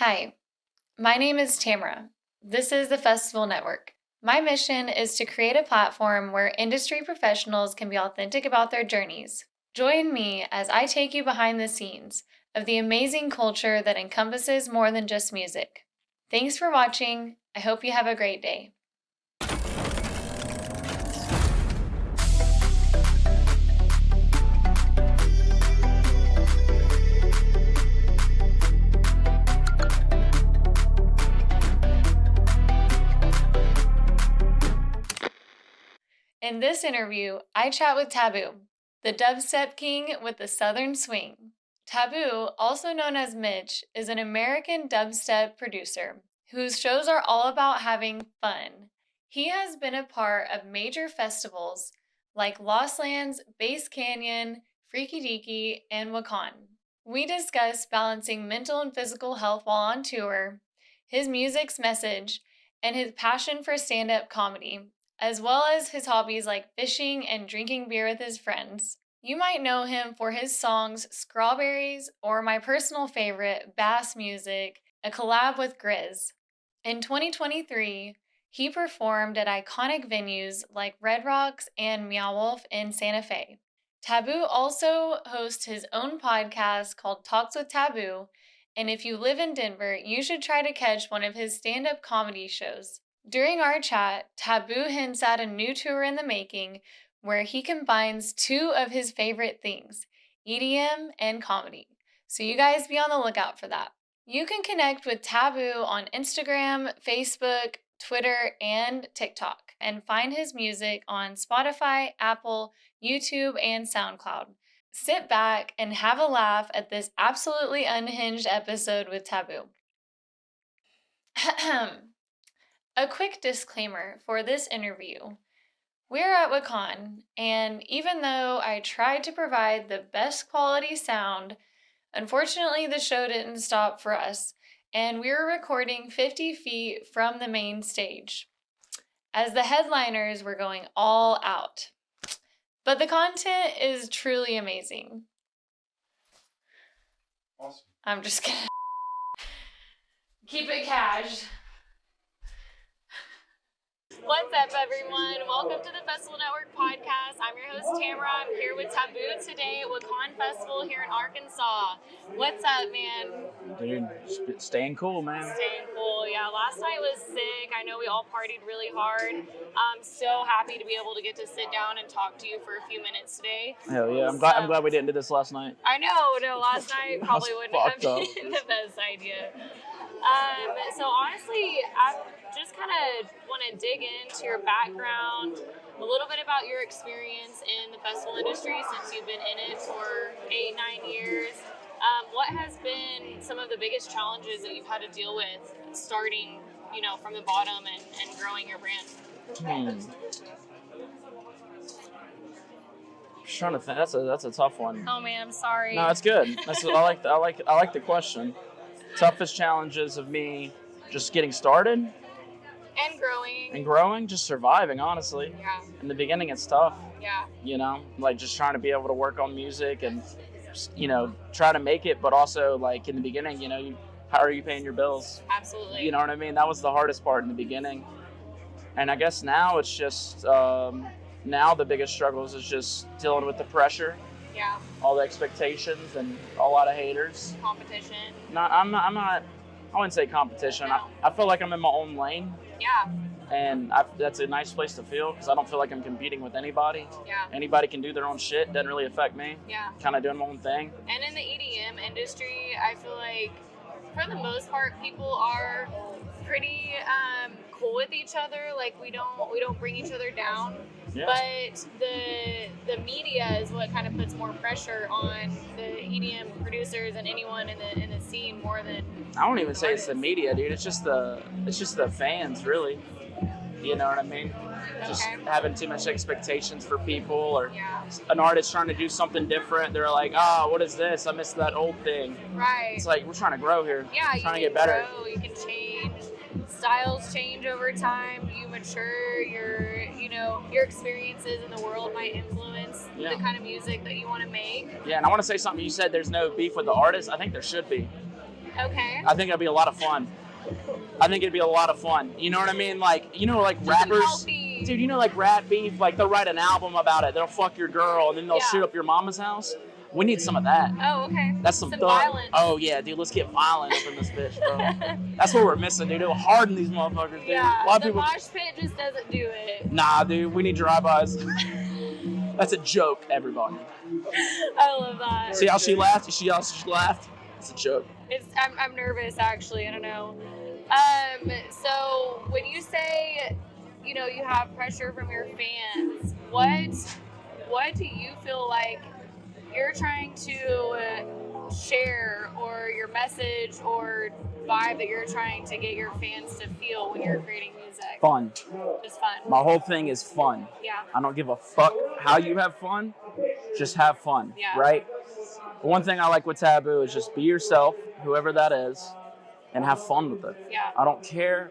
Hi, my name is Tamara. This is the Festival Network. My mission is to create a platform where industry professionals can be authentic about their journeys. Join me as I take you behind the scenes of the amazing culture that encompasses more than just music. Thanks for watching. I hope you have a great day. In this interview, I chat with TVBOO, the dubstep king with the southern swing. TVBOO, also known as Mitch, is an American dubstep producer whose shows are all about having fun. He has been a part of major festivals like Lost Lands, Bass Canyon, Freaky Deaky, and Wakaan. We discuss balancing mental and physical health while on tour, his music's message, and his passion for stand-up comedy, as well as his hobbies like fishing and drinking beer with his friends. You might know him for his songs Skrawberries or my personal favorite, Bass Music, a collab with Griz. In 2023, he performed at iconic venues like Red Rocks and Meow in Santa Fe. TVBOO also hosts his own podcast called Talks with TVBOO, and if you live in Denver, you should try to catch one of his stand-up comedy shows. During our chat, TVBOO hints at a new tour in the making where he combines two of his favorite things, EDM and comedy. So you guys be on the lookout for that. You can connect with TVBOO on Instagram, Facebook, Twitter, and TikTok, and find his music on Spotify, Apple, YouTube, and SoundCloud. Sit back and have a laugh at this absolutely unhinged episode with TVBOO. A quick disclaimer for this interview. We're at Wakaan, and even though I tried to provide the best quality sound, unfortunately the show didn't stop for us, and we were recording 50 feet from the main stage, as the headliners were going all out. But the content is truly amazing. Awesome. I'm just gonna keep it cash. What's up, everyone? Welcome to the Festival Network podcast. I'm your host, Tamara. I'm here with TVBOO today at Wakaan Festival here in Arkansas. What's up, man? Dude, staying cool, man. Staying cool. Yeah, last night was sick. I know we all partied really hard. I'm so happy to be able to get to sit down and talk to you for a few minutes today. Hell yeah, I'm glad we didn't do this last night. I know. No, last night probably wouldn't have up. been the best idea. So honestly, I just kind of want to dig into your background, a little bit about your experience in the festival industry since you've been in it for 8-9 years. What has been some of the biggest challenges that you've had to deal with starting, from the bottom and growing your brand? Just trying to think. That's a tough one. Oh man, I'm sorry. No, it's good. I like the question. Toughest challenges of me just getting started And growing, just surviving, honestly. Yeah. In the beginning, it's tough. Yeah. Like just trying to be able to work on music and, try to make it, but also like in the beginning, how are you paying your bills? Absolutely. You know what I mean? That was the hardest part in the beginning. And I guess now it's just, now the biggest struggles is just dealing with the pressure. Yeah. All the expectations and a lot of haters. Competition. I wouldn't say competition. No. I feel like I'm in my own lane. Yeah. And that's a nice place to feel because I don't feel like I'm competing with anybody. Yeah. Anybody can do their own shit. Doesn't really affect me. Yeah. Kind of doing my own thing. And in the EDM industry, I feel like for the most part, people are pretty cool with each other. Like we don't bring each other down. Yeah. But the media is what kind of puts more pressure on the EDM producers and anyone in the scene more than. I won't even say it's the media, dude. It's just the fans, really. You know what I mean? Just having too much expectations for people, or an artist trying to do something different. They're like, oh, what is this? I missed that old thing. Right. It's like we're trying to grow here. Yeah, trying to get better. Grow, you can change. Styles change over time. You mature. Your experiences in the world might influence the kind of music that you want to make. Yeah, and I want to say something. You said there's no beef with the artist. I think there should be. Okay. I think it'd be a lot of fun. I think it'd be a lot of fun. You know what I mean? Like, you know, like rappers, dude. You know, like rap beef. Like they'll write an album about it. They'll fuck your girl and then they'll shoot up your mama's house. We need some of that. Oh, okay. That's some violence. Oh yeah, dude. Let's get violent up in this bitch, bro. That's what we're missing, dude. It'll harden these motherfuckers, dude. Yeah. A lot of the people. mosh pit just doesn't do it. Nah, dude. We need drive-bys. That's a joke, everybody. I love that. See how she laughed? See how she laughed? It's a joke. I'm nervous, actually. I don't know. So when you say, you know, you have pressure from your fans, what do you feel like you're trying to share, or your message or vibe that you're trying to get your fans to feel when you're creating music? Fun. Just fun. My whole thing is fun. Yeah. I don't give a fuck how you have fun. Just have fun. Yeah. Right? One thing I like with TVBOO is just be yourself, whoever that is, and have fun with it. Yeah. I don't care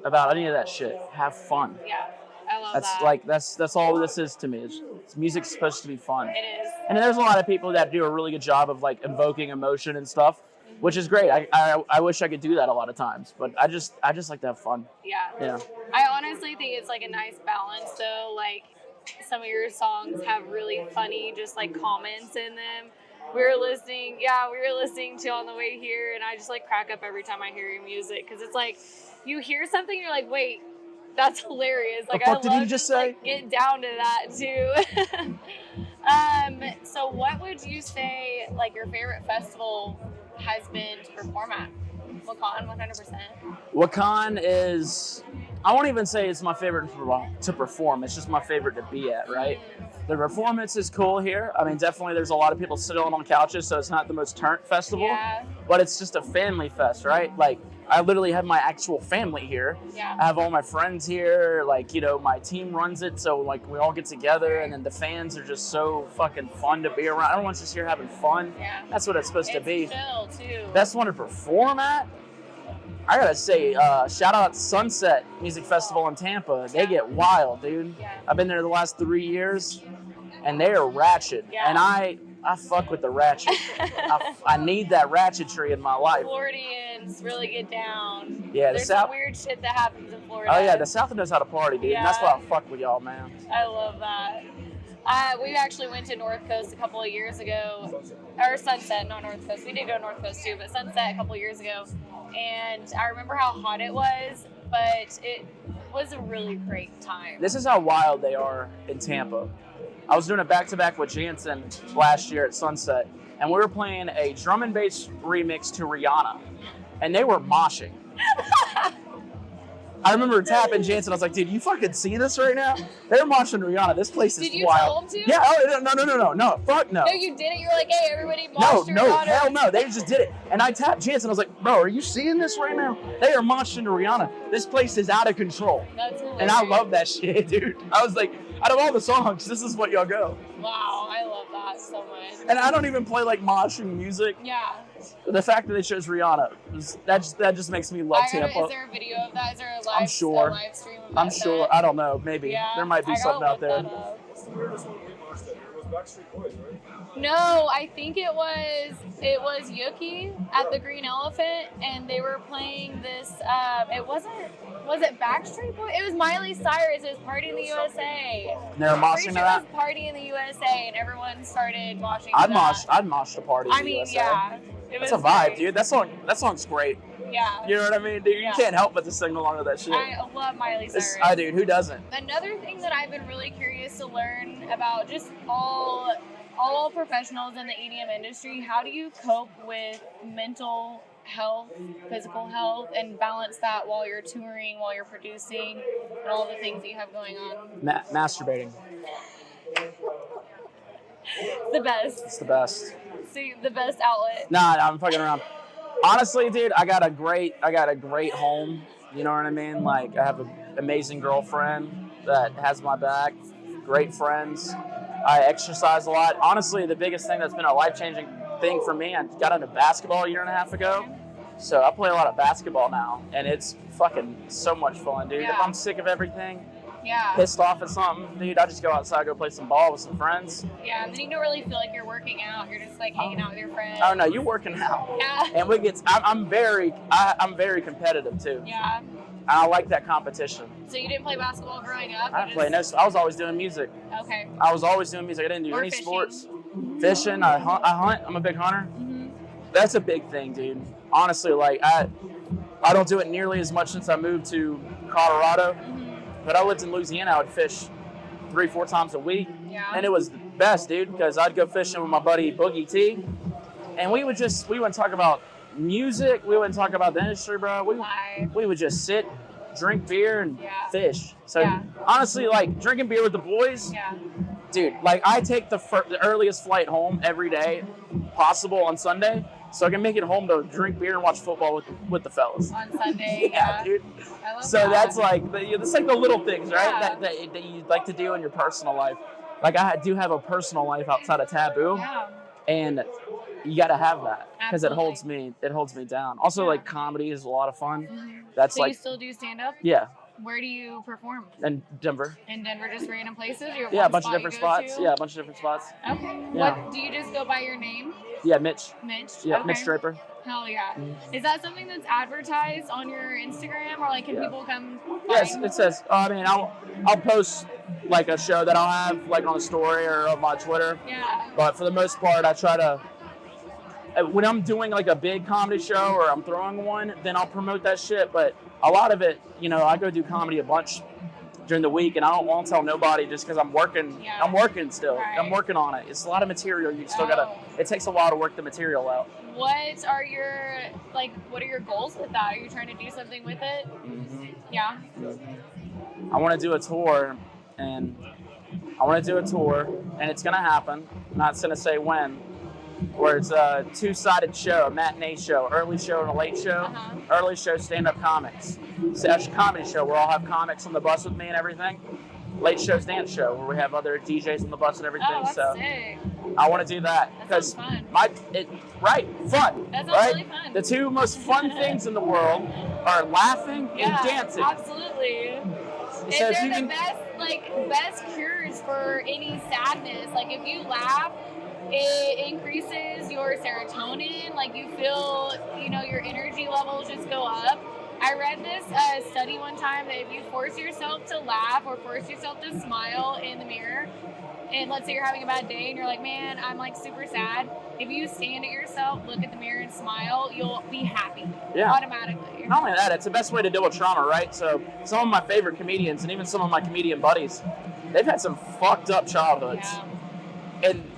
about any of that shit. Have fun. Yeah. I love That's that. like that's all this is to me. It's music's supposed to be fun. It is. And there's a lot of people that do a really good job of like invoking emotion and stuff, which is great. I wish I could do that a lot of times, but I just like to have fun. Yeah. Yeah. I honestly think it's like a nice balance. So like some of your songs have really funny just like comments in them. We were listening to on the way here, and I just like crack up every time I hear your music, because it's like you hear something, you're like, wait, that's hilarious. Like, the fuck did you just say? Like, get down to that too. So what would you say like your favorite festival has been to perform at? Wakaan, 100%. Wakaan is, I won't even say it's my favorite to perform. It's just my favorite to be at, right? The performance is cool here. I mean, definitely there's a lot of people sitting on couches, so it's not the most turnt festival. Yeah. But it's just a family fest, right? Like, I literally have my actual family here. Yeah. I have all my friends here. Like, you know, my team runs it, so like we all get together, and then the fans are just so fucking fun to be around. Everyone's just here having fun. Yeah. That's what it's supposed to be. Chill too. Best one to perform at? I gotta say, shout out Sunset Music Festival in Tampa. They get wild, dude. Yeah. I've been there the last 3 years, and they are ratchet. Yeah. And I fuck with the ratchet. I need that ratchetry in my life. Floridians really get down. Yeah, There's some weird shit that happens in Florida. Oh yeah, the South knows how to party, dude. And that's why I fuck with y'all, man. I love that. We actually went to North Coast a couple of years ago, or Sunset, not North Coast. We did go to North Coast too, but Sunset a couple of years ago. And I remember how hot it was, but it was a really great time. This is how wild they are in Tampa. I was doing a back-to-back with Jansen last year at Sunset, and we were playing a drum and bass remix to Rihanna, and they were moshing. I remember tapping Jansen. I was like, dude, you fucking see this right now? They're moshing Rihanna. This place is wild. Did you tell them to? Yeah. Oh, no. Fuck no. No, you didn't. You were like, hey, everybody mosh to No, Rihanna. hell no. They just did it. And I tapped Jansen. I was like, bro, are you seeing this right now? They are moshing to Rihanna. This place is out of control. That's hilarious. And I love that shit, dude. I was like, out of all the songs, this is what y'all go. Wow, I love that so much. And I don't even play like moshing music. Yeah. The fact that they chose Rihanna, that just makes me love Tampa. Is there a video of that? Is there a live, I'm sure. a live stream of that? I'm sure. I don't know. Maybe. Yeah, There might be I something out there. What's the weirdest one you watched? It was Backstreet Boys, right? No, I think it was Yuki at the Green Elephant, and they were playing this. Was it Backstreet Boys? It was Miley Cyrus. It was Party in the USA. They're moshing to that. It was Party in the USA, and everyone started moshing. I'd mosh to Party in the USA. Yeah. That's a vibe, dude. That song's great. Yeah. You know what I mean, dude? You Yeah. can't help but to sing along with that shit. I love Miley Cyrus. Dude, who doesn't? Another thing that I've been really curious to learn about just all professionals in the EDM industry, how do you cope with mental health, physical health, and balance that while you're touring, while you're producing, and all the things that you have going on? Masturbating. The best. It's the best. See, the best outlet. Nah, I'm fucking around. Honestly, dude, I got a great home. You know what I mean? Like, I have an amazing girlfriend that has my back. Great friends. I exercise a lot. Honestly, the biggest thing that's been a life-changing thing for me, I got into basketball a year and a half ago. So I play a lot of basketball now, and it's fucking so much fun, dude. Yeah. If I'm sick of everything, Yeah. pissed off at something, dude, I just go outside, go play some ball with some friends. Yeah, and then you don't really feel like you're working out. You're just like hanging out with your friends. Oh no, you're working out. Yeah. And I'm very competitive too. Yeah. And I like that competition. So you didn't play basketball growing up? I was always doing music. Okay. I was always doing music. I didn't do Or any fishing. sports. Fishing, I hunt. I'm a big hunter. Mm-hmm. That's a big thing, dude. Honestly, like I don't do it nearly as much since I moved to Colorado. Mm-hmm. But I lived in Louisiana. I would fish 3-4 times a week. Yeah. And it was the best, dude, because I'd go fishing with my buddy Boogie T. And we wouldn't talk about music. We wouldn't talk about the industry, bro. We would just sit, drink beer, and fish. So honestly, like drinking beer with the boys, dude, like I take the earliest flight home every day possible on Sunday, so I can make it home to drink beer and watch football with the fellas. On Sunday, dude. I love So that. that's like, it's like the little things, right? That you like to do in your personal life. Like I do have a personal life outside of TVBOO, and you got to have that because it holds me down. Also, like comedy is a lot of fun. Mm-hmm. That's so like, you still do stand up? yeah. Where do you perform? In Denver. In Denver, just random places? Or Yeah, a bunch of different spots. Yeah, a bunch of different spots. Okay. Yeah. What do you just go by your name? Yeah, Mitch. Mitch? Yeah, Okay. Mitch Draper. Hell yeah. Is that something that's advertised on your Instagram, or like can people come find? Yes, it says. I mean, I'll post like a show that I'll have like on a story or on my Twitter. Yeah. But for the most part, I try to. When I'm doing like a big comedy show or I'm throwing one, then I'll promote that shit. But a lot of it, I go do comedy a bunch during the week, and I won't tell nobody just because I'm working. Yeah. I'm working still. Right. I'm working on it. It's a lot of material. You still gotta. It takes a while to work the material out. What are your goals with that? Are you trying to do something with it? Mm-hmm. Yeah. I want to do a tour, and it's gonna happen. I'm not gonna say when. Where it's a two-sided show, a matinee show, early show and a late show. Uh-huh. Early show, stand-up comics. It's a comedy show where I'll have comics on the bus with me and everything. Late show's dance show where we have other DJs on the bus and everything. Oh, that's so sick. I want to do that That sounds fun. Fun. That sounds right? really fun. The two most fun things in the world are laughing and dancing. Absolutely. So And if you they're can, the best cures for any sadness. Like if you laugh, it increases your serotonin. Like you feel, your energy levels just go up. I read this study one time that if you force yourself to laugh or force yourself to smile in the mirror, and let's say you're having a bad day and you're like, man, I'm like super sad. If you stand at yourself, look at the mirror and smile, you'll be happy automatically. Not only that, it's the best way to deal with trauma, right? So some of my favorite comedians and even some of my comedian buddies, they've had some fucked up childhoods. Yeah. And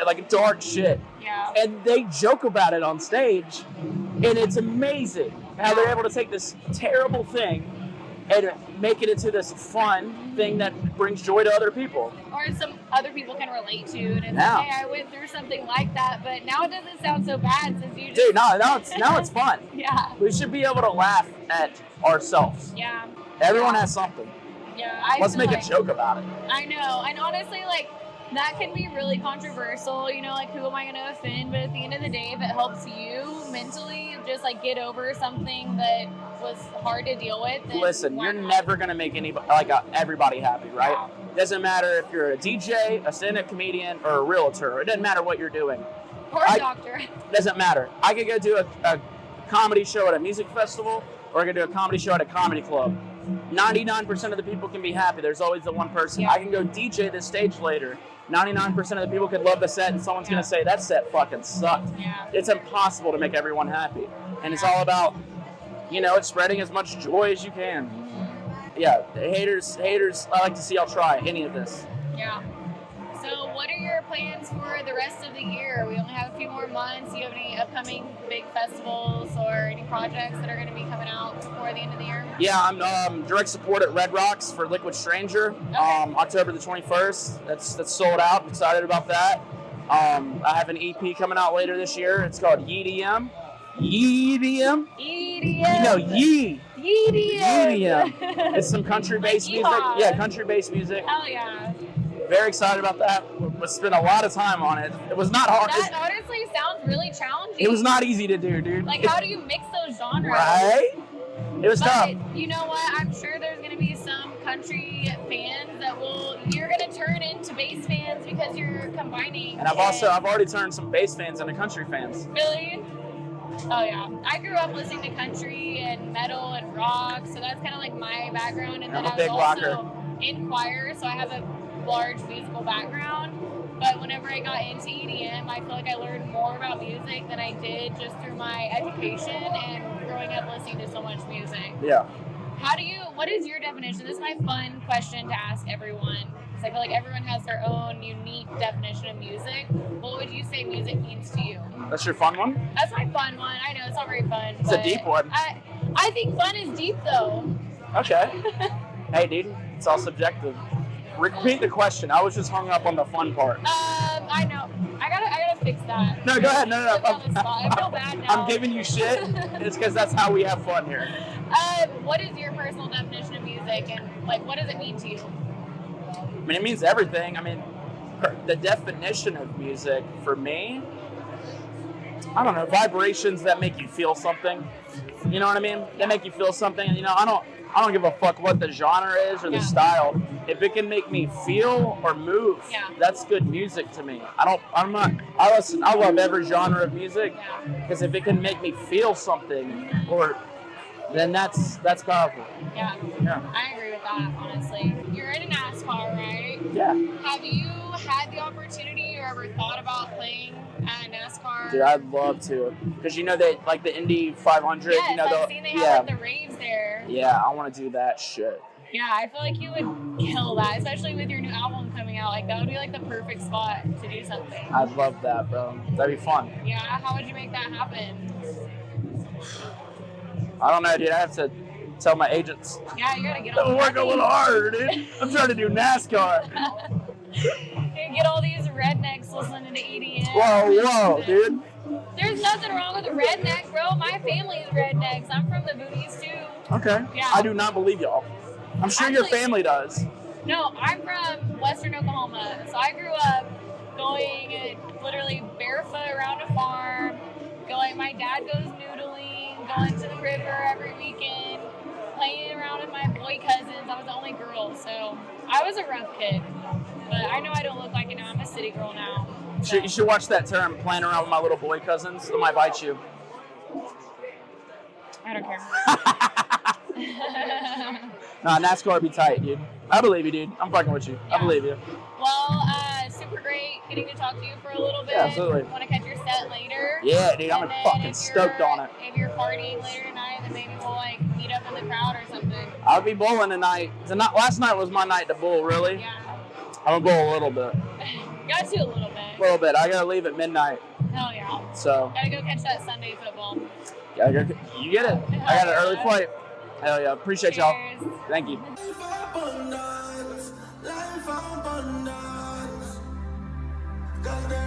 like dark shit. Yeah. And they joke about it on stage, and it's amazing how they're able to take this terrible thing and make it into this fun thing that brings joy to other people. Or some other people can relate to, and it's Yeah. like, hey, I went through something like that, but now it doesn't sound so bad since you just... Dude, now it's fun. Yeah. We should be able to laugh at ourselves. Yeah. Everyone has something. Yeah. Let's make a joke about it. I know. And honestly, that can be really controversial, like who am I going to offend? But at the end of the day, if it helps you mentally just get over something that was hard to deal with, then listen, you're never going to make anybody everybody happy, right? It doesn't matter if you're a DJ, a stand-up comedian, or a realtor. It doesn't matter what you're doing. Or a doctor. It doesn't matter. I could go do a comedy show at a music festival, or I could do a comedy show at a comedy club. 99% of the people can be happy. There's always the one person. Yeah. I can go DJ this stage later. 99% of the people could love the set, and someone's going to say, that set fucking sucked. Yeah. It's impossible to make everyone happy. And it's all about, it's spreading as much joy as you can. Yeah, haters, I like to see y'all try any of this. Yeah. So what are your plans for the rest of the year? We only have a few more months. Do you have any upcoming big festivals or any projects that are going to be coming out before the end of the year? Yeah, I'm direct support at Red Rocks for Liquid Stranger, Okay. October the 21st. That's sold out. I'm excited about that. I have an EP coming out later this year. It's called EDM. EDM? EDM. Yee. EDM. It's some country-based music. yeehaw. Yeah, country-based music. Hell yeah. Very excited about that. We spent a lot of time on it. It was not hard. That honestly sounds really challenging. It was not easy to do, dude. How do you mix those genres? Right? It was tough. But you know what? I'm sure there's going to be some country fans that you're gonna turn into bass fans because you're combining. And I've already turned some bass fans into country fans. Really? Oh yeah. I grew up listening to country and metal and rock, so that's kind of like my background. And then I'm a I big was also rocker. in choir, so I have a large musical background. But whenever I got into EDM, I feel like I learned more about music than I did just through my education and growing up listening to so much music. Yeah. What is your definition? This is my fun question to ask everyone, because I feel like everyone has their own unique definition of music. What would you say music means to you? That's your fun one? That's my fun one. I know, it's not very fun. It's a deep one. I think fun is deep, though. Okay. Hey, dude, it's all subjective. Repeat the question. I was just hung up on the fun part. I know. I gotta fix that. No, go ahead. No. I feel bad now. I'm giving you shit. It's because that's how we have fun here. What is your personal definition of music, and like, what does it mean to you? I mean, it means everything. I mean, the definition of music for me, I don't know, vibrations that make you feel something. You know what I mean? They make you feel something. And, you know, I don't give a fuck what the genre is or the style. If it can make me feel or move, that's good music to me. I love every genre of music because if it can make me feel something, then that's powerful. Yeah. I agree with that, honestly. You're in a NASCAR, right? Yeah. Have you had the opportunity or ever thought about playing at NASCAR? Dude, I'd love to. Because you know they like the Indy 500. Yes, you know, I've seen they have like the raves there. Yeah, I want to do that shit. Yeah, I feel like you would kill that, especially with your new album coming out. Like, that would be like the perfect spot to do something. I'd love that, bro. That'd be fun. Yeah, how would you make that happen? I don't know, dude. I have to tell my agents. Yeah, you gotta get on. Work a little harder, dude. I'm trying to do NASCAR. You get all these rednecks listening to EDM. Whoa, dude. There's nothing wrong with a redneck, bro. My family is rednecks. I'm from the Boonies too. Okay. Yeah. I do not believe y'all. I'm sure your family does. No, I'm from Western Oklahoma. So I grew up going literally barefoot around a farm. My dad goes noodling, going to the river every weekend, playing around with my boy cousins. I was the only girl, so I was a rough kid. But I know I don't look like it now. I'm a city girl now. So. You should watch that term, playing around with my little boy cousins. They might bite you. I don't care. Nah, NASCAR would be tight, dude. I believe you, dude. I'm fucking with you. Yeah. I believe you. Well, super great getting to talk to you for a little bit. Yeah, absolutely. Want to catch your set later? Yeah, dude. I'm fucking stoked on it. If you're partying later tonight, then maybe we'll meet up in the crowd or something. I'll be bowling tonight. Last night was my night to bowl, really. Yeah. I'm gonna bowl a little bit. Got to a little bit. A little bit. I gotta leave at midnight. Hell yeah. So. Gotta go catch that Sunday football. Yeah, you get it. I got an early flight. Hell yeah. Appreciate y'all. Thank you. Cause